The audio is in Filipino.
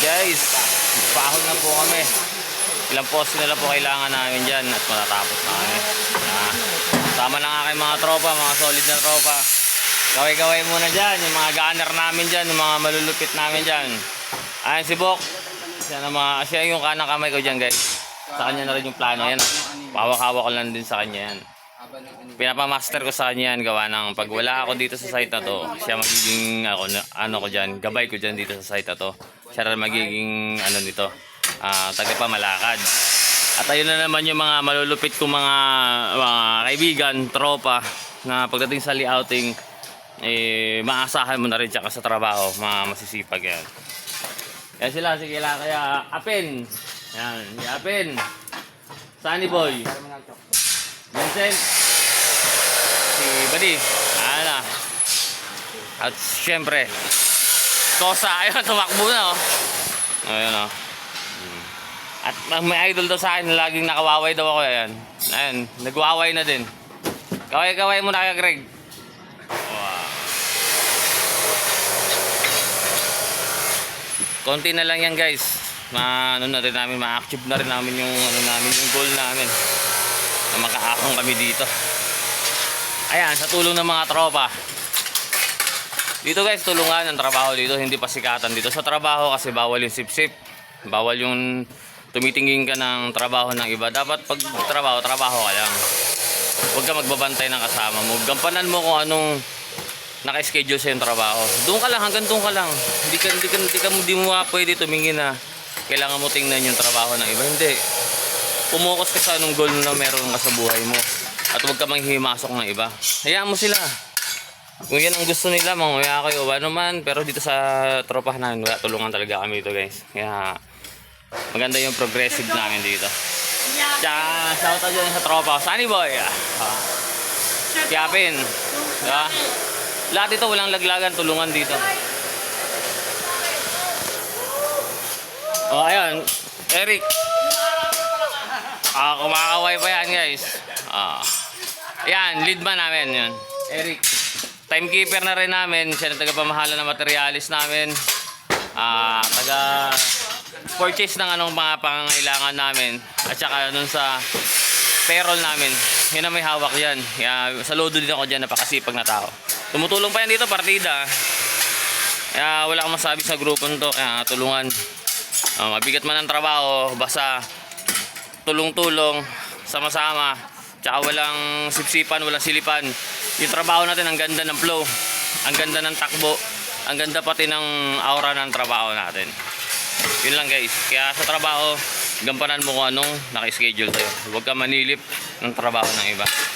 Guys, pahon na po kami. Ilang poste na lang po kailangan namin dyan at matatapos na kami. Sama na nga kayo mga tropa, mga solid na tropa. Kaway-kaway muna dyan, yung mga gunner namin dyan, yung mga malulupit namin dyan. Ayan si Bok. Siya yung kanang kamay ko dyan guys. Sa kanya na rin yung plano. Yan, pawak-hawak ko lang din sa kanya yan. Pinapamaster ko sa kanya yan, gawa ng pag wala ako dito sa site na to, siya magiging ano ko dyan, gabay ko dyan dito sa site na to. Siya rin magiging ano nito, tagapamalakad. At ayun na naman yung mga malulupit kong mga kaibigan, tropa, na pagdating sa layouting, maasahan mo na rin tsaka sa trabaho, mga masisipag yan. Yan sila, sige lang, kaya Apin. Yan, si Apin. Sunny Boy. Vincent. Si Buddy. Ana. At syempre, Kosa, ayun, tumakbo na oh. Ayun oh. At may idol daw sa akin na laging nakawaway daw ako. Ayan, ayan, nagwaway na din. Kaway-kaway muna kaya Greg. Wow. Konti na lang yan guys. Ano na rin namin, ma-achieve na rin namin yung yung goal namin. Na makaakong kami dito. Ayan, sa tulong ng mga tropa. Dito guys, tulungan ang trabaho dito, hindi pa sikatan dito. Sa trabaho kasi bawal yung sip-sip. Bawal yung tumitingin ka ng trabaho ng iba. Dapat pag trabaho ka lang. Huwag ka magbabantay ng kasama mo. Gampanan mo kung anong naka-schedule sa yung trabaho. Doon ka lang, hanggang doon ka lang. Hindi mo pwede tumingin na kailangan mo tingnan yung trabaho ng iba. Hindi. Pumokus ka sa anong goal na meron ka sa buhay mo. At huwag ka manghihimasok ng iba. Hayaan mo sila. Kung yan ang gusto nila, manguya kayo, ano man. Pero dito sa tropa namin, wala, tulungan talaga kami dito guys. Kaya maganda yung progressive namin dito. Tsaka, shout out dyan sa tropa. Sunny Boy. Kiyapin. Diba? Lahat dito, walang laglagan, tulungan dito. Oh, ayun. Eric. Kumakaway pa yan guys. Yan, lead man namin yun. Eric. Timekeeper na rin namin. Siya na taga-pamahala ng materialis namin. Taga-purchase ng anong mga pangangailangan namin. At saka nun sa payroll namin. Yun ang may hawak yan. Sa lodo din ako dyan, napakasipag na tao. Tumutulong pa yan dito, partida. Kaya wala akong masabi sa grupo nito. Kaya tulungan. Mabigat man ang trabaho, basta tulong-tulong, sama-sama. Tsaka walang sipsipan, walang silipan. Yung trabaho natin, ang ganda ng flow, ang ganda ng takbo, ang ganda pati ng aura ng trabaho natin. Yun lang guys. Kaya sa trabaho, gampanan mo kung anong naka-schedule tayo. Huwag ka manilip ng trabaho ng iba.